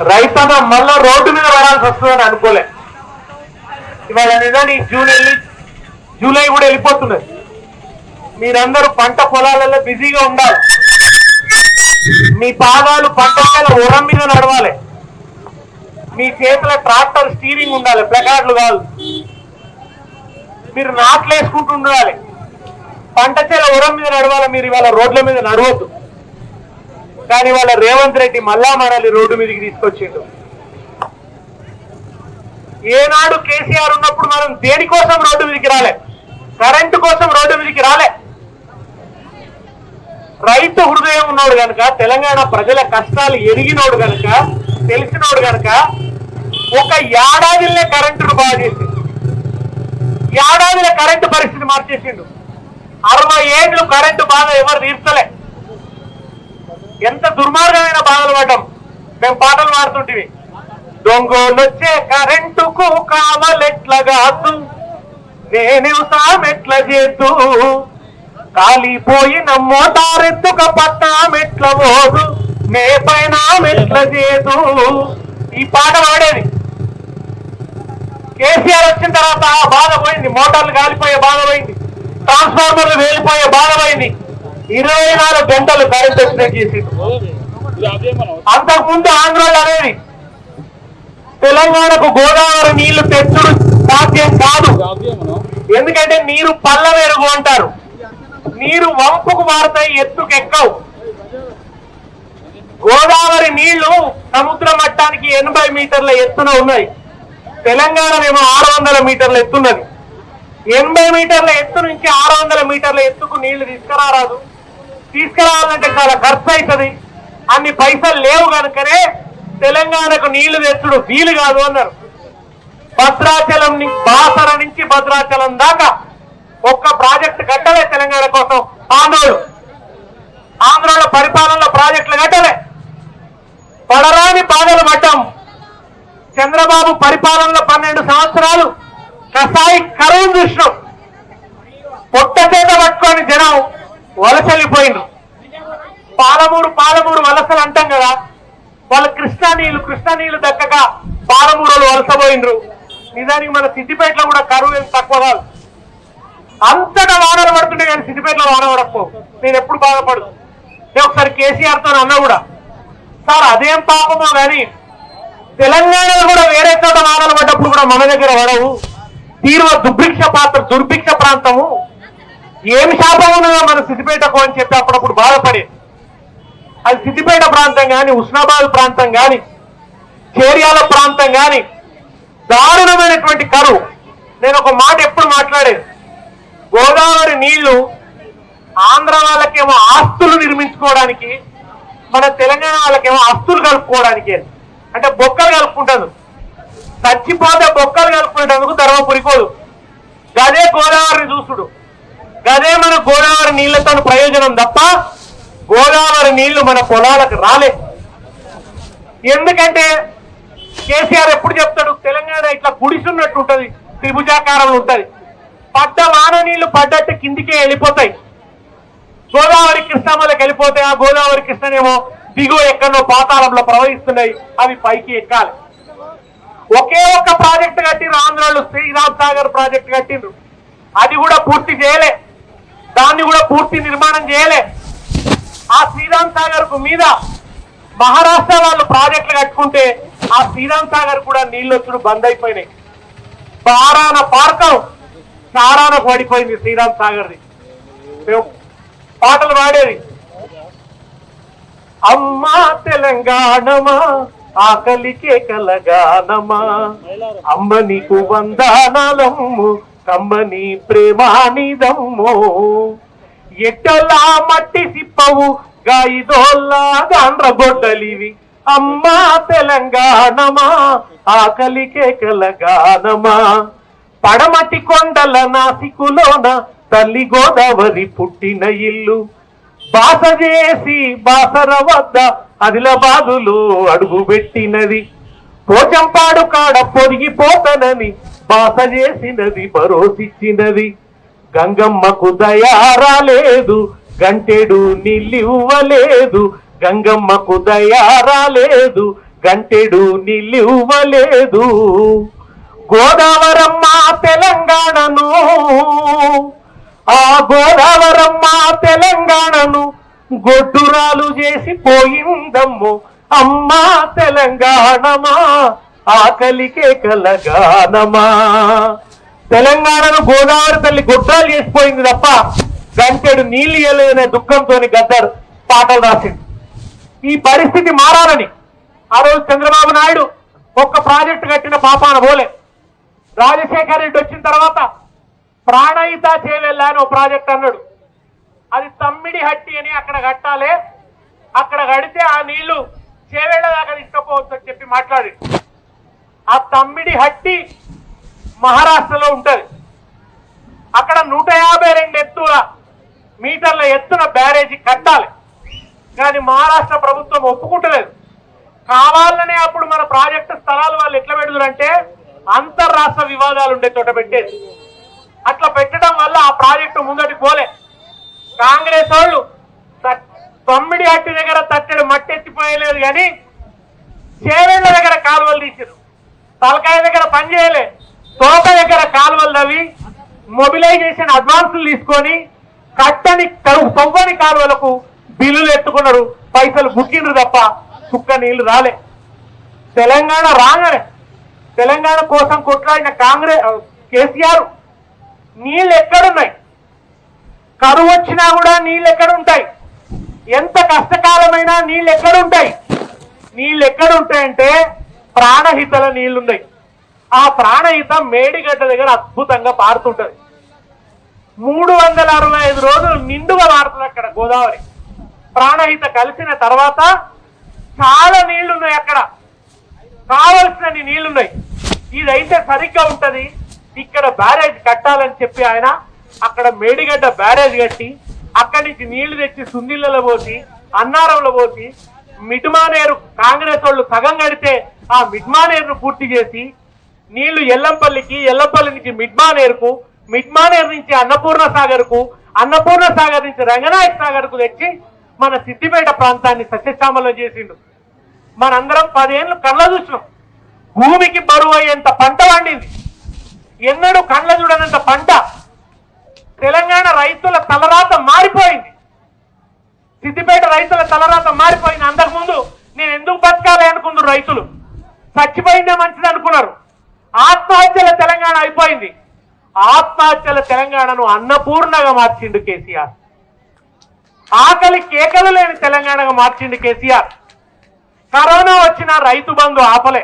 రైతాంగం మళ్ళా రోడ్డు మీద పడాల్సి వస్తుందని అనుకోలే. ఇవాళ నిజాన్ని జూలై కూడా వెళ్ళిపోతున్నది. మీరందరూ పంట పొలాలలో బిజీగా ఉండాలి. మీ పాదాలు పంట ఉరం మీద నడవాలి. మీ చేతుల ట్రాక్టర్ స్టీరింగ్ ఉండాలి, ప్లకార్డులు కాదు. మీరు నాట్లు వేసుకుంటూ ఉండాలి. పంట చేల ఉరం మీద నడవాలి. మీరు ఇవాళ రోడ్ల మీద నడవద్దు. కానీ వాళ్ళ రేవంత్ రెడ్డి మళ్ళా మనల్ని రోడ్డు మీదకి తీసుకొచ్చిండు. ఏనాడు కేసీఆర్ ఉన్నప్పుడు మనం దేనికోసం రోడ్డు మీదకి రాలే? కరెంటు కోసం రోడ్డు మీదకి రాలే. రైతు హృదయం ఉన్నోడు కనుక, తెలంగాణ ప్రజల కష్టాలు ఎరిగినోడు కనుక, తెలిసినోడు కనుక ఒక ఏడాదిలో కరెంటును బాగా చేసిండు. ఏడాదిలో కరెంటు పరిస్థితి మార్చేసిండు. 60 ఏళ్ళు కరెంటు బాధ ఎవరు తీర్చలే. ఎంత దుర్మార్గమైన బాధలు పడ్డాం. మేము పాటలు పాడుతుంటివి. దొంగోళ్ళొచ్చే కరెంటుకు కావలెట్లగాదు, నేను సామెట్ల చేతూ, కాలిపోయిన మోటారెత్తుక పట్టామెట్ల పోదు, నే పైన మెట్ల చేతూ. ఈ పాట పాడేది. కేసీఆర్ వచ్చిన తర్వాత ఆ బాధ పోయింది. మోటార్లు కాలిపోయే బాధ పోయింది. ట్రాన్స్ఫార్మర్లు వేలిపోయే బాధ పోయింది. 24 గంటలు కరెంట్ ఎక్స్ప్లెయిన్ చేసి. అంతకుముందు ఆంధ్రాలో అనేది తెలంగాణకు గోదావరి నీళ్లు తెచ్చుడు సాధ్యం కాదు. ఎందుకంటే నీరు పళ్ళ వెరుగు అంటారు. నీరు వంపుకు మారుతాయి, ఎత్తుకు ఎక్కవు. గోదావరి నీళ్లు సముద్ర మట్టానికి 80 మీటర్ల ఎత్తున ఉన్నాయి. తెలంగాణ ఏమో 600 మీటర్ల ఎత్తున్నది. 80 మీటర్ల ఎత్తు నుంచి 600 మీటర్ల ఎత్తుకు నీళ్లు తీసుకురావాలంటే చాలా ఖర్చు అవుతుంది. అన్ని పైసలు లేవు కనుకనే తెలంగాణకు నీళ్లు తెచ్చుడు వీలు కాదు అన్నారు. భద్రాచలం బాసర నుంచి భద్రాచలం దాకా ఒక్క ప్రాజెక్టు కట్టలే తెలంగాణ కోసం. ఆంధ్రాలో పరిపాలనలో ప్రాజెక్టులు కట్టలే. పడరాని పాదలు పడ్డాం. చంద్రబాబు పరిపాలనలో 12 సంవత్సరాలు కసాయి కరువు చూసినాం. పొట్ట చేత పట్టుకొని జనం వలసలిపోయినారు. పాలమూరు వలసలు అంటాం కదా, వాళ్ళు కృష్ణా నీళ్లు దక్కక పాలమూరులు వలసపోయినరు. నిజానికి మన సిద్దిపేటలో కూడా కరువు ఏం తక్కువ కాదు. అంతటా వానలు పడుతుండే కానీ సిద్దిపేటలో వాన పడకపో. నేను ఎప్పుడు బాధపడదు. నేను ఒకసారి కేసీఆర్తో అన్నా కూడా, సార్ అదేం పాపమో కానీ తెలంగాణలో కూడా వేరే చోట వానలు పడ్డప్పుడు కూడా మన దగ్గర పడవు. తీవ్ర దుర్భిక్ష ప్రాంతము, ఏమి శాపం ఉన్నదో మన సిద్దిపేటకు అని చెప్పి అప్పుడప్పుడు బాధపడే. అది సిద్దిపేట ప్రాంతం కానీ, ఉస్నాబాద్ ప్రాంతం కానీ, చేర్యాల ప్రాంతం కానీ దారుణమైనటువంటి కరువు. నేను ఒక మాట ఎప్పుడు మాట్లాడేది, గోదావరి నీళ్లు ఆంధ్ర వాళ్ళకేమో ఆస్తులు నిర్మించుకోవడానికి, మన తెలంగాణ వాళ్ళకేమో ఆస్తులు కలుపుకోవడానికి. అంటే బొక్కలు కలుపుకుంటాను, చచ్చిపోతే బొక్కలు కలుపుకునేందుకు ధర్మపురికోదు. గదే గోదావరిని చూసుడు, గదే మన గోదావరి నీళ్లతో ప్రయోజనం తప్ప గోదావరి నీళ్లు మన పొలాలకు రాలే. ఎందుకంటే కేసీఆర్ ఎప్పుడు చెప్తాడు, తెలంగాణ ఇట్లా గుడిసున్నట్టు ఉంటుంది, త్రిభుజాకారంలో ఉంటుంది. పడ్డ వాన నీళ్లు పడ్డట్టు కిందికే వెళ్ళిపోతాయి. గోదావరి కృష్ణమ్మలకు వెళ్ళిపోతాయి. ఆ గోదావరి కృష్ణనేమో దిగువ ఎక్కడో పాతాళంలో ప్రవహిస్తున్నాయి, అవి పైకి ఎక్కాలి. ఒకే ఒక్క ప్రాజెక్టు కట్టిండ్రు ఆంధ్రాలో, శ్రీరామ్ సాగర్ ప్రాజెక్టు కట్టిండ్రు. అది కూడా పూర్తి చేయలే, దాన్ని కూడా పూర్తి నిర్మాణం చేయలే. ఆ శ్రీరామ్ సాగర్ కు మీద మహారాష్ట్ర వాళ్ళు ప్రాజెక్టులు కట్టుకుంటే ఆ శ్రీరామ్ సాగర్ కూడా నీళ్ళు వచ్చుడు బంద్ అయిపోయినాయి. పారాన పార్కం సారానకు పడిపోయింది శ్రీరామ్ సాగర్ది. పాటలు పాడేది, అమ్మా తెలంగాణమా ఆకలికే కలగానమా, అమ్మ నీకు వందనాలమ్ము, కమ్మని ప్రేమానిదమ్ము, ఎట్టలా మట్టి సిప్పవు గాయిదోల్లా గాండ్రగొడ్డలివి, అమ్మా తెలంగాణమా ఆకలికే కలగానమా, పడమటి కొండల నాసికులోన తల్లి గోదావరి పుట్టిన ఇల్లు, బాస చేసి బాసర వద్ద ఆదిలాబాదులో అడుగు పెట్టినది, పోచంపాడు కాడ పొదిగిపోతనని బాస చేసినది, భరోసిచ్చినది, గంగమ్మకు దయారాలేదు గంటెడు నీళ్ళివ్వలేదు, గంగమ్మకు దయారాలేదు గంటెడు నిలివ్వలేదు. గోదావరమ్మ తెలంగాణను, ఆ గోదావరమ్మ తెలంగాణను గొడ్డురాలు చేసి పోయిందమ్ము. అమ్మా తెలంగాణమా ఆకలికే కలగానమా. తెలంగాణను గోదావరి తల్లి గొడ్రాలు చేసిపోయింది తప్ప గంటెడు నీళ్ళు ఇయ్యలేదనే దుఃఖంతో గద్దర్ పాటలు రాసింది. ఈ పరిస్థితి మారాలని ఆ రోజు చంద్రబాబు నాయుడు ఒక్క ప్రాజెక్టు కట్టిన పాపాన పోలే. రాజశేఖర రెడ్డి వచ్చిన తర్వాత ప్రాణహిత చేవెళ్ళ అని ఒక ప్రాజెక్ట్ అన్నాడు. అది తమ్మిడి హట్టి అని అక్కడ కట్టాలి, అక్కడ కడితే ఆ నీళ్లు చేవేళ్ల దాకా తీసుకుపోవచ్చు అని చెప్పి మాట్లాడి. ఆ తమ్మిడి హట్టి మహారాష్ట్రలో ఉంటది. అక్కడ 152 మీటర్ల ఎత్తున బ్యారేజీ కట్టాలి. కానీ మహారాష్ట్ర ప్రభుత్వం ఒప్పుకుంటలేదు. కావాలనే అప్పుడు మన ప్రాజెక్టు స్థలాలు వాళ్ళు ఎట్లా పెడుతురంటే అంతర్రాష్ట్ర వివాదాలు ఉండే చోట పెట్టేది. అట్లా పెట్టడం వల్ల ఆ ప్రాజెక్టు ముందటి పోలే. కాంగ్రెస్ వాళ్ళు తమ్మిడి హట్టి దగ్గర తట్టెడు మట్టి ఎత్తిపోయలేదు, కానీ చేవేళ్ల దగ్గర కాలువలు తీసారు. తలకాయ దగ్గర పని చేయలే, తోక దగ్గర కాలువలు తవ్వి మొబిలైజేషన్ అడ్వాన్సులు తీసుకొని కట్టని తవ్వని కాలువలకు బిల్లులు ఎత్తుకున్నారు, పైసలు బుక్కిండ్రు తప్ప చుక్క నీళ్లు రాలే. తెలంగాణ రాగానే తెలంగాణ కోసం కొట్లాడిన కేసీఆర్ నీళ్ళు ఎక్కడున్నాయి? కరువు వచ్చినా కూడా నీళ్ళు ఎక్కడుంటాయి? ఎంత కష్టకాలమైనా నీళ్ళు ఎక్కడుంటాయి? నీళ్ళు ఎక్కడుంటాయంటే ప్రాణహితల నీళ్లున్నాయి. ఆ ప్రాణహిత మేడిగడ్డ దగ్గర అద్భుతంగా పారుతుంటది. 365 రోజులు నిండుగా పారుతుంది అక్కడ గోదావరి. ప్రాణహిత కలిసిన తర్వాత చాలా నీళ్లున్నాయి, అక్కడ కావలసినన్ని నీళ్లున్నాయి. ఇదైతే సరిగ్గా ఉంటది, ఇక్కడ బ్యారేజ్ కట్టాలని చెప్పి ఆయన అక్కడ మేడిగడ్డ బ్యారేజ్ కట్టి అక్కడి నుంచి నీళ్లు తెచ్చి సుందిళ్లలో పోసి అన్నారంలో పోసి మిడ్మానేరు కాంగ్రెస్ వాళ్ళు సగం కడితే ఆ మిడ్మానేరును పూర్తి చేసి నీళ్లు ఎల్లంపల్లి నుంచి మిడ్మానేరు నుంచి అన్నపూర్ణ సాగర్ నుంచి రంగనాయక సాగర్ కు తెచ్చి మన సిద్దిపేట ప్రాంతాన్ని సస్యశ్యామలం చేసిండు. మనందరం 10 ఏళ్ళు కళ్ళ చూసినాం. భూమికి బరువు అయ్యేంత పంట పండింది. ఎన్నడూ కళ్ళ చూడనంత పంట. తెలంగాణ రైతుల తలరాత మారిపోయింది. సిద్దిపేట రైతుల తలరాత మారిపోయింది. అంతకుముందు నేను ఎందుకు బతకాలి అనుకున్నారు రైతులు, చచ్చిపోయిందే మంచిది అనుకున్నారు. ఆత్మహత్యల తెలంగాణ అయిపోయింది. ఆత్మహత్యల తెలంగాణను అన్నపూర్ణగా మార్చిండు కేసీఆర్. ఆకలి కేకలు లేని తెలంగాణగా మార్చిండు కేసీఆర్. కరోనా వచ్చిన రైతు బంధు ఆపలే.